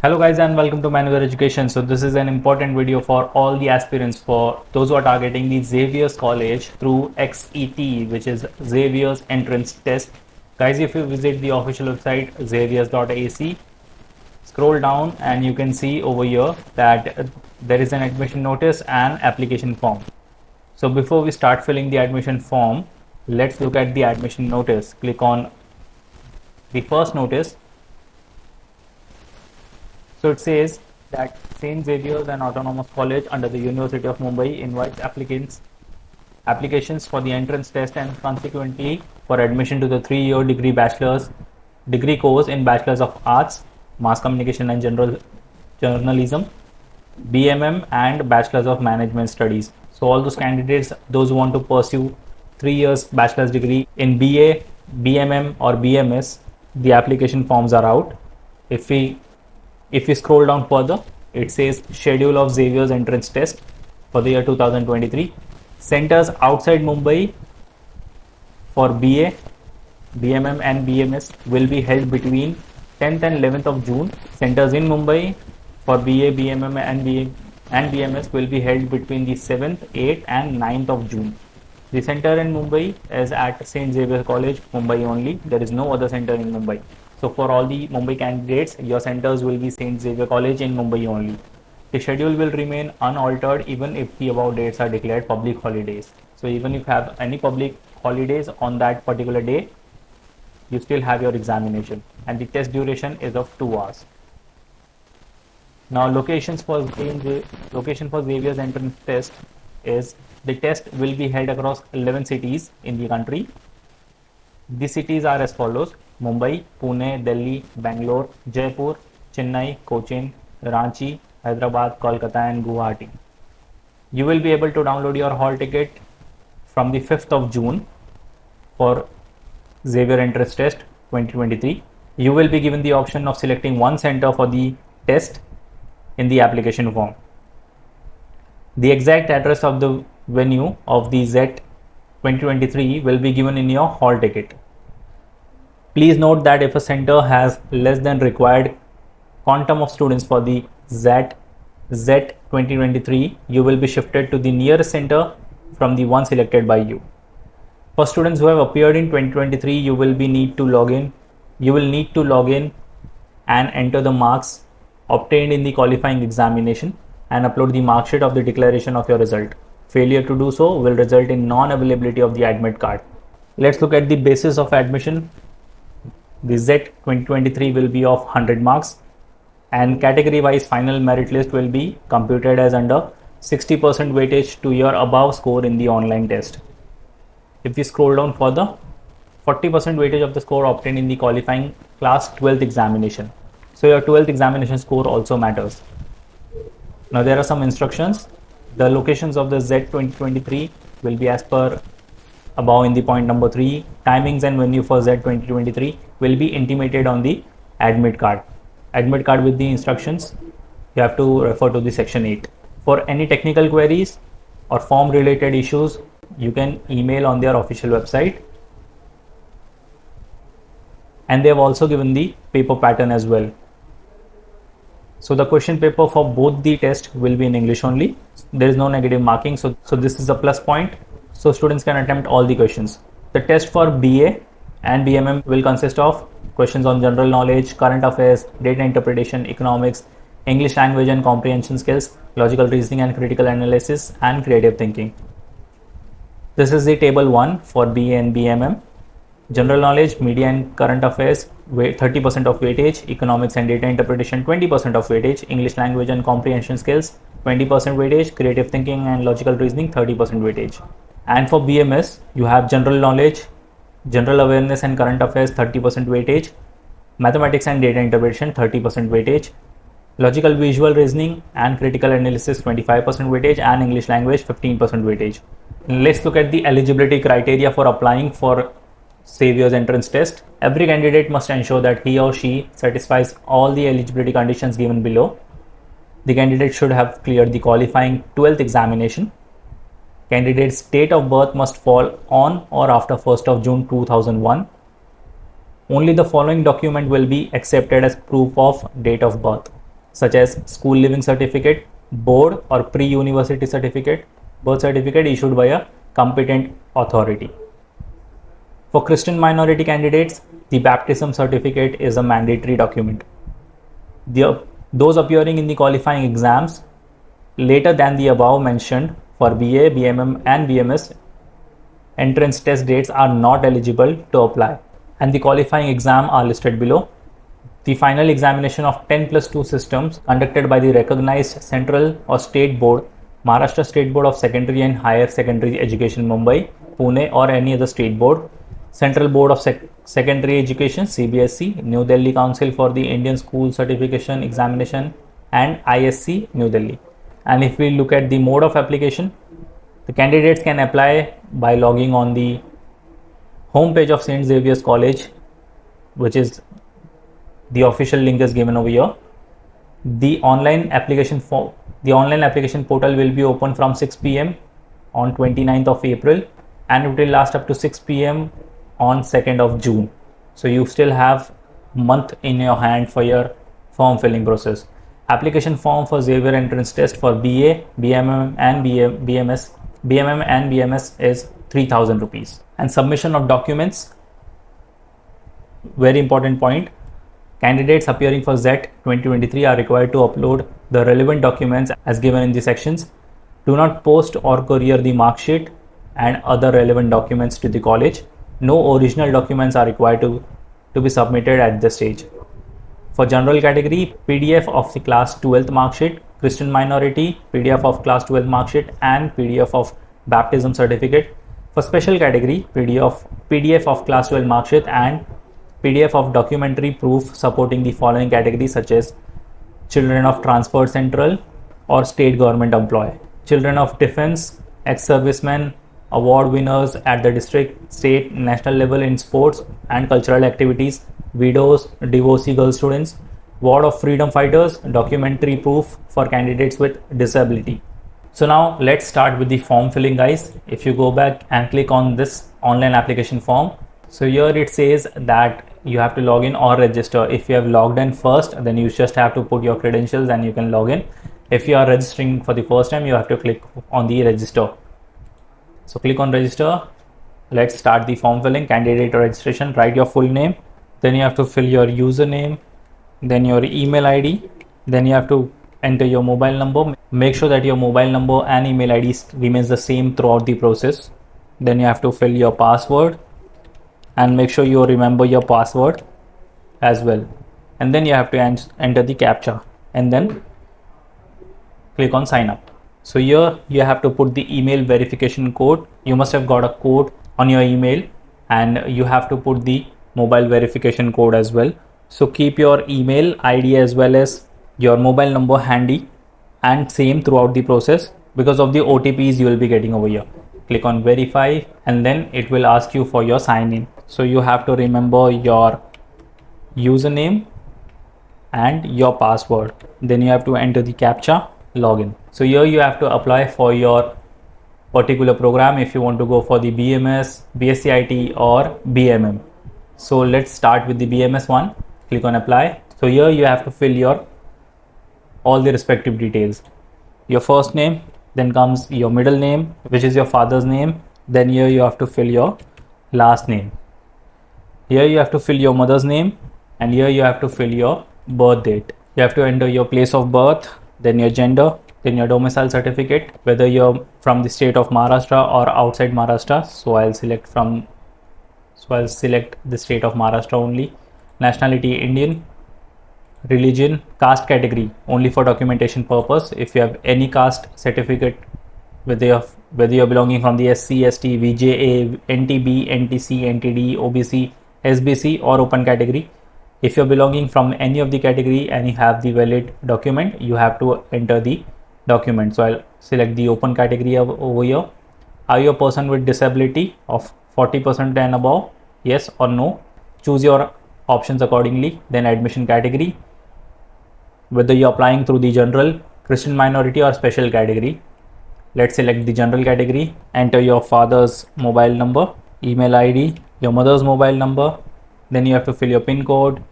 Hello guys and welcome to Manual Education. So this is an important video for all the aspirants, for those who are targeting the Xavier's College through XET, which is Xavier's Entrance Test. Guys, if you visit the official website xaviers.ac, scroll down and you can see over here that there is an admission notice and application form. So before we start filling the admission form, let's look at the admission notice. Click on the first notice. So it says that St. Xavier's, an autonomous college under the University of Mumbai, invites applications for the entrance test and consequently for admission to the 3-year degree course in Bachelor's of Arts, Mass Communication and Journalism, BMM and Bachelor's of Management Studies. So all those candidates, those who want to pursue 3 years bachelor's degree in BA, BMM or BMS, the application forms are out. If we scroll down further, it says schedule of Xavier's entrance test for the year 2023. Centers outside Mumbai for BA, BMM and BMS will be held between 10th and 11th of June. Centers in Mumbai for BA, BMM and BMS will be held between the 7th, 8th and 9th of June. The center in Mumbai is at St. Xavier's College, Mumbai only. There is no other center in Mumbai. So for all the Mumbai candidates, your centers will be St. Xavier College in Mumbai only. The schedule will remain unaltered even if the above dates are declared public holidays. So even if you have any public holidays on that particular day, you still have your examination, and the test duration is of 2 hours. Now location for Xavier's entrance test is, the test will be held across 11 cities in the country. The cities are as follows: Mumbai, Pune, Delhi, Bangalore, Jaipur, Chennai, Cochin, Ranchi, Hyderabad, Kolkata and Guwahati. You will be able to download your hall ticket from the 5th of June for Xavier Entrance Test 2023. You will be given the option of selecting one center for the test in the application form. The exact address of the venue of the XET 2023 will be given in your hall ticket. Please note that if a center has less than required quantum of students for the XET 2023, you will be shifted to the nearest center from the one selected by you. For students who have appeared in 2023, you will need to log in and enter the marks obtained in the qualifying examination and upload the mark sheet of the declaration of your result. Failure to do so will result in non-availability of the admit card. Let's look at the basis of admission. The XET 2023 will be of 100 marks and category wise final merit list will be computed as under 60% weightage to your above score in the online test. If we scroll down further, 40% weightage of the score obtained in the qualifying class 12th examination. So your 12th examination score also matters. Now there are some instructions. The locations of the XET 2023 will be as per above in the point number 3. Timings and venue for XET 2023 will be intimated on the admit card. Admit card with the instructions, you have to refer to the section 8. For any technical queries or form related issues, you can email on their official website. And they have also given the paper pattern as well. So the question paper for both the tests will be in English only. There is no negative marking. So this is a plus point. So students can attempt all the questions. The test for BA and BMM will consist of questions on general knowledge, current affairs, data interpretation, economics, English language and comprehension skills, logical reasoning and critical analysis, and creative thinking. This is the table 1 for BA and BMM. General knowledge, media and current affairs, 30% of weightage, economics and data interpretation, 20% of weightage, English language and comprehension skills, 20% weightage, creative thinking and logical reasoning, 30% weightage. And for BMS, you have general knowledge, general awareness and current affairs, 30% weightage, mathematics and data interpretation, 30% weightage, logical visual reasoning and critical analysis, 25% weightage, and English language, 15% weightage. Let's look at the eligibility criteria for applying for Xavier's entrance test. Every candidate must ensure that he or she satisfies all the eligibility conditions given below. The candidate should have cleared the qualifying 12th examination. Candidate's date of birth must fall on or after 1st of June 2001. Only the following document will be accepted as proof of date of birth: such as school living certificate, board or pre-university certificate, birth certificate issued by a competent authority. For Christian minority candidates, the baptism certificate is a mandatory document. Those appearing in the qualifying exams later than the above mentioned for BA, BMM and BMS entrance test dates are not eligible to apply, and the qualifying exam are listed below. The final examination of 10+2 systems conducted by the recognized central or state board, Maharashtra State Board of Secondary and Higher Secondary Education Mumbai, Pune or any other state board, Central Board of Secondary Education CBSE, New Delhi Council for the Indian School Certification Examination and ISC New Delhi. And if we look at the mode of application, the candidates can apply by logging on the homepage of St. Xavier's College, which is the official link is given over here. The online application portal will be open from 6 p.m. on 29th of April and it will last up to 6 p.m. on 2nd of June. So you still have a month in your hand for your form filling process. Application form for Xavier entrance test for BA, BMM and BMS is 3,000 rupees. And submission of documents, very important point. Candidates appearing for XET 2023 are required to upload the relevant documents as given in the sections. Do not post or courier the mark sheet and other relevant documents to the college. No original documents are required to be submitted at this stage. For general category, PDF of the class 12th mark sheet, Christian minority, PDF of class 12 mark sheet and PDF of baptism certificate. For special category, PDF of class 12 mark sheet and PDF of documentary proof supporting the following categories such as children of transferred central or state government employee, children of defense, ex-servicemen, award winners at the district, state, national level in sports and cultural activities, widows, divorcee girl students, ward of freedom fighters, documentary proof for candidates with disability. So now let's start with the form filling, guys. If you go back and click on this online application form, so here it says that you have to log in or register. If you have logged in first, then you just have to put your credentials and you can log in. If you are registering for the first time, you have to click on the register. So click on register. Let's start the form filling. Candidate registration, write your full name. Then you have to fill your username, then your email ID. Then you have to enter your mobile number. Make sure that your mobile number and email ID remains the same throughout the process. Then you have to fill your password and make sure you remember your password as well. And then you have to enter the captcha and then click on sign up. So here you have to put the email verification code. You must have got a code on your email and you have to put the mobile verification code as well. So keep your email ID as well as your mobile number handy and same throughout the process because of the OTPs you will be getting over here. Click on verify and then it will ask you for your sign in. So you have to remember your username and your password. Then you have to enter the captcha, login. So here you have to apply for your particular program if you want to go for the BMS, BSCIT or BMM. So let's start with the BMS one. Click on apply. So here you have to fill all the respective details. Your first name, then comes your middle name, which is your father's name. Then here you have to fill your last name. Here you have to fill your mother's name and here you have to fill your birth date. You have to enter your place of birth, then your gender, then your domicile certificate, whether you're from the state of Maharashtra or outside Maharashtra. So I'll select the state of Maharashtra only. Nationality Indian. Religion, caste category only for documentation purpose. If you have any caste certificate, whether you're belonging from the SC, ST, VJA, NTB, NTC, NTD, OBC, SBC or open category. If you're belonging from any of the category and you have the valid document, you have to enter the document. So I'll select the open category over here. Are you a person with disability of 40% and above? Yes or no. Choose your options accordingly. Then admission category, whether you're applying through the general, Christian minority or special category. Let's select the general category. Enter your father's mobile number, email ID, your mother's mobile number. Then you have to fill your PIN code,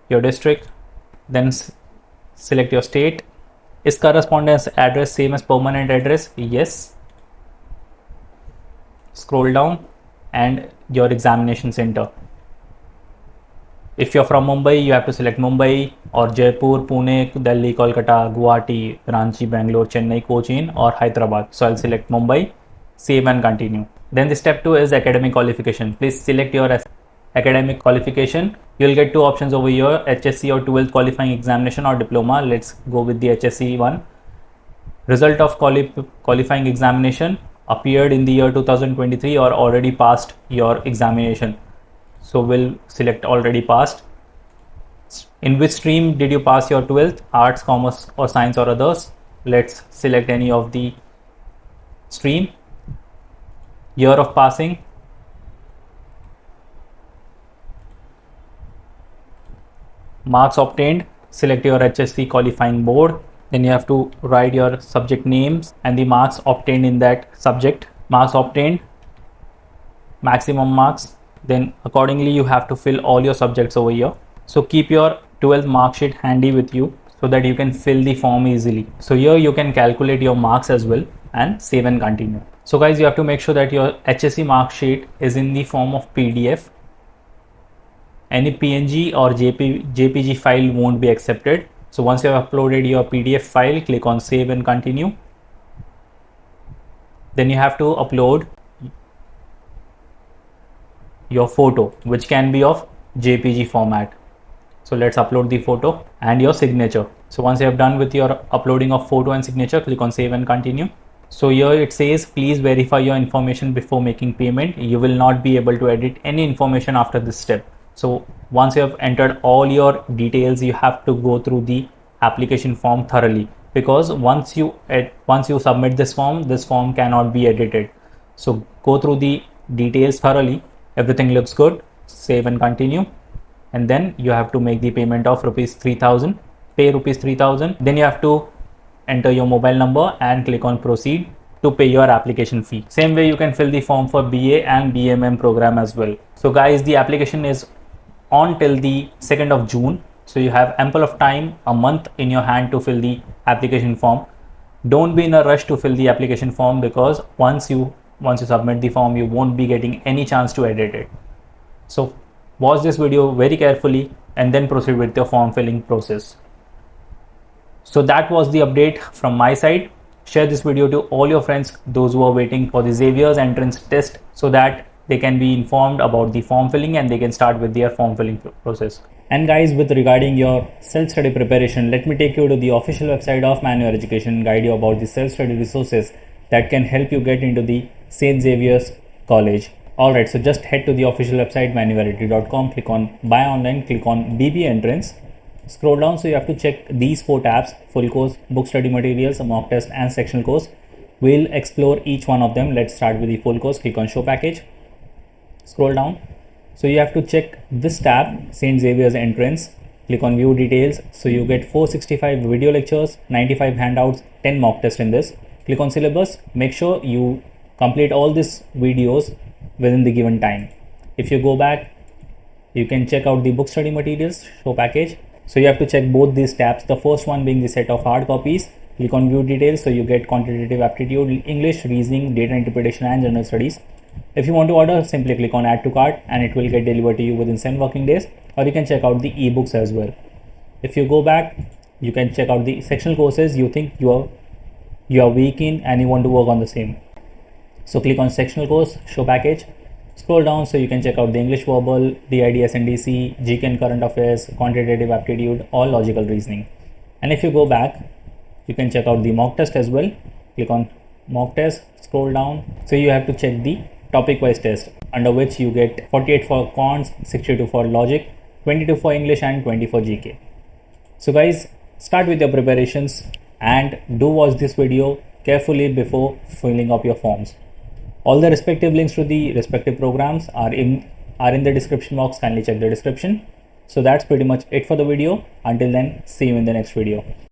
your district. Then select your state. Is correspondence address same as permanent address? Yes. Scroll down and your examination center. If you're from Mumbai, you have to select Mumbai or Jaipur, Pune, Delhi, Kolkata, Guwahati, Ranchi, Bangalore, Chennai, Cochin or Hyderabad. So I'll select Mumbai, save and continue. Then the step 2 is academic qualification. Please select your academic qualification. You'll get two options over here, HSC or 12th qualifying examination or diploma. Let's go with the HSC one. Result of qualifying examination appeared in the year 2023 or already passed your examination. So we'll select already passed. In which stream did you pass your 12th? Arts, commerce or science or others? Let's select any of the stream. Year of passing. Marks obtained. Select your HSC qualifying board. Then you have to write your subject names and the marks obtained in that subject. Marks obtained, maximum marks. Then accordingly you have to fill all your subjects over here. So keep your 12th mark sheet handy with you so that you can fill the form easily. So here you can calculate your marks as well and save and continue. So guys, you have to make sure that your HSC mark sheet is in the form of PDF. Any PNG or JPG file won't be accepted. So once you have uploaded your PDF file, click on save and continue. Then you have to upload your photo, which can be of JPG format. So let's upload the photo and your signature. So once you have done with your uploading of photo and signature, click on save and continue. So here it says, please verify your information before making payment. You will not be able to edit any information after this step. So once you have entered all your details, you have to go through the application form thoroughly, because once you submit this form cannot be edited. So go through the details thoroughly. Everything looks good. Save and continue. And then you have to make the payment of rupees 3000. Pay rupees 3000. Then you have to enter your mobile number and click on proceed to pay your application fee. Same way you can fill the form for BA and BMM program as well. So guys, the application is on till the 2nd of June. So you have ample of time, a month in your hand to fill the application form. Don't be in a rush to fill the application form, because once you submit the form, you won't be getting any chance to edit it. So watch this video very carefully and then proceed with your form filling process. So that was the update from my side. Share this video to all your friends, those who are waiting for the Xavier's entrance test, so that they can be informed about the form filling and they can start with their form filling process. And guys, with regarding your self-study preparation, let me take you to the official website of Man Your Education and guide you about the self-study resources that can help you get into the St. Xavier's college. Alright, so just head to the official website manuality.com, click on buy online, click on BB entrance. Scroll down, so you have to check these 4 tabs: full course, book study materials, mock test and sectional course. We'll explore each one of them. Let's start with the full course. Click on show package. Scroll down, so you have to check this tab, St. Xavier's entrance. Click on view details, so you get 465 video lectures, 95 handouts, 10 mock tests in this. Click on syllabus. Make sure you complete all these videos within the given time. If you go back, you can check out the book study materials show package. So you have to check both these tabs, the first one being the set of hard copies. Click on view details, so you get quantitative aptitude, English, reasoning, data interpretation and general studies. If you want to order, simply click on add to cart and it will get delivered to you within 7 working days, or you can check out the ebooks as well. If you go back, you can check out the sectional courses you think you are weak in and you want to work on the same. So click on sectional course show package. Scroll down, so you can check out the English verbal, DID SNDC, GK and current affairs, quantitative aptitude, all logical reasoning. And if you go back, you can check out the mock test as well. Click on mock test, scroll down, so you have to check the topic wise test, under which you get 48 for quants, 62 for logic, 22 for English and 20 for GK. So guys, start with your preparations and do watch this video carefully before filling up your forms. All the respective links to the respective programs are in the description box. Kindly check the description. So that's pretty much it for the video. Until then, see you in the next video.